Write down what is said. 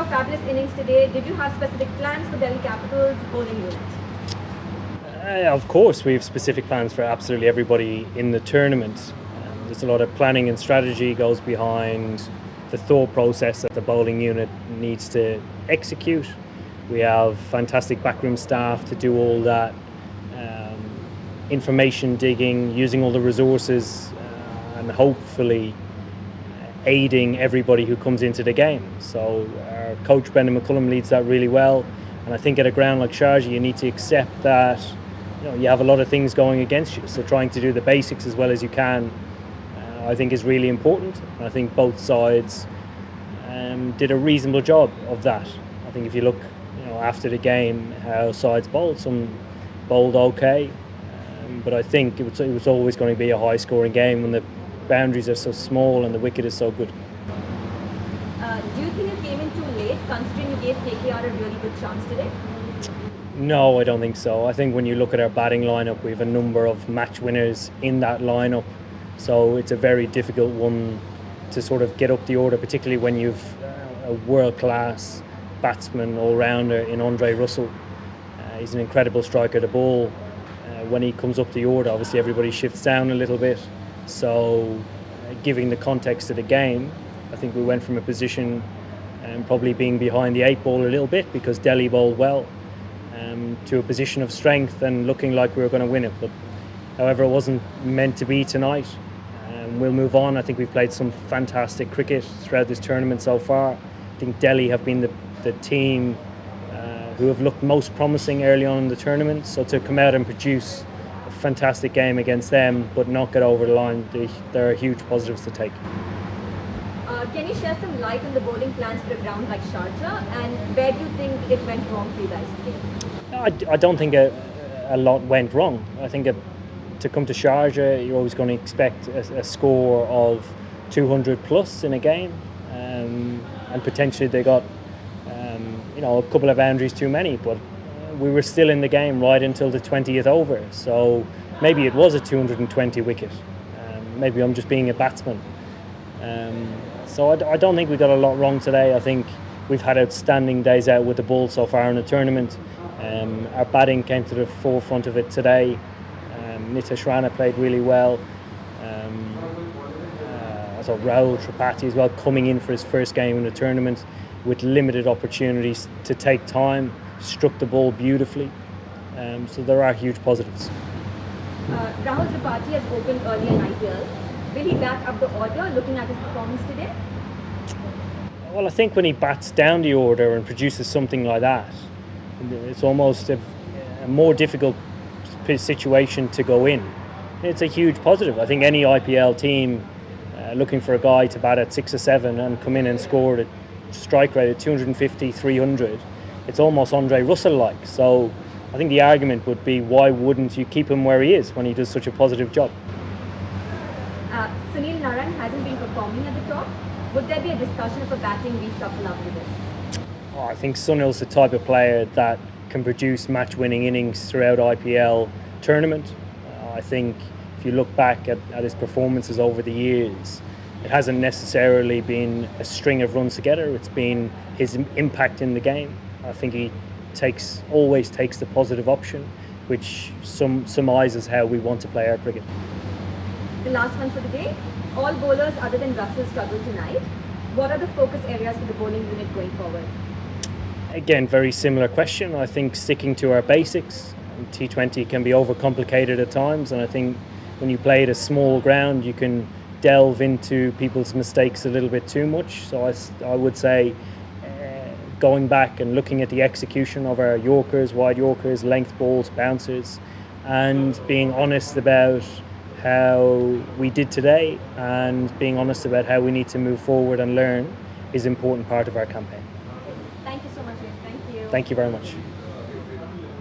your fabulous innings today, did you have specific plans for Delhi Capital's bowling unit? Of course, we have specific plans for absolutely everybody in the tournament. There's a lot of planning and strategy goes behind the thought process that the bowling unit needs to execute. We have fantastic backroom staff to do all that information digging, using all the resources, and hopefully aiding everybody who comes into the game. So our coach Brendan McCullum leads that really well, and I think at a ground like Sharjah you need to accept that you have a lot of things going against you, so trying to do the basics as well as you can I think is really important. I think both sides did a reasonable job of that. I think if you look after the game how sides bowled, some bowled okay, but I think it was always going to be a high scoring game when the boundaries are so small and the wicket is so good. Do you think you came in too late, considering you gave KKR a really good chance today? No, I don't think so. I think when you look at our batting lineup, we have a number of match winners in that lineup, so it's a very difficult one to sort of get up the order, particularly when you've a world-class batsman all-rounder in Andre Russell. He's an incredible striker to bowl. When he comes up the order, obviously everybody shifts down a little bit. So, giving the context of the game, I think we went from a position probably being behind the 8 ball a little bit because Delhi bowled well, to a position of strength and looking like we were going to win it. But however, it wasn't meant to be tonight. We'll move on. I think we've played some fantastic cricket throughout this tournament so far. I think Delhi have been the team who have looked most promising early on in the tournament. So to come out and produce a fantastic game against them but not get over the line, there are huge positives to take. Can you share some light on the bowling plans for a ground like Sharjah, and where do you think it went wrong for you guys today? I don't think a lot went wrong. I think to come to Sharjah, you're always going to expect a score of 200 plus in a game, and potentially they got a couple of boundaries too many, but we were still in the game right until the 20th over, so maybe it was a 220 wicket. Maybe I'm just being a batsman. So I don't think we got a lot wrong today. I think we've had outstanding days out with the ball so far in the tournament. Our batting came to the forefront of it today. Nitish Rana played really well. I thought Rahul Tripathi as well, coming in for his first game in the tournament with limited opportunities to take time, struck the ball beautifully. So there are huge positives. Rahul Tripathi has opened early in IPL. Will he back up the order looking at his performance today? Well, I think when he bats down the order and produces something like that, it's almost a more difficult situation to go in. It's a huge positive. I think any IPL team looking for a guy to bat at 6 or 7 and come in and score at strike rate at 250, 300, it's almost Andre Russell-like. So I think the argument would be, why wouldn't you keep him where he is when he does such a positive job? Sunil Narine hasn't been performing at the top. Would there be a discussion of a batting reshuffle after this? I think Sunil's the type of player that can produce match-winning innings throughout IPL tournament. I think if you look back at his performances over the years, it hasn't necessarily been a string of runs together. It's been his impact in the game. I think he always takes the positive option, which surmises how we want to play our cricket. The last one for the day. All bowlers other than Russell struggled tonight. What are the focus areas for the bowling unit going forward? Again, very similar question. I think sticking to our basics. T20 can be overcomplicated at times, and I think when you play at a small ground, you can delve into people's mistakes a little bit too much. So I would say going back and looking at the execution of our Yorkers, wide Yorkers, length balls, bouncers, and being honest about how we did today and being honest about how we need to move forward and learn is an important part of our campaign. Thank you so much. Thank you. Thank you very much.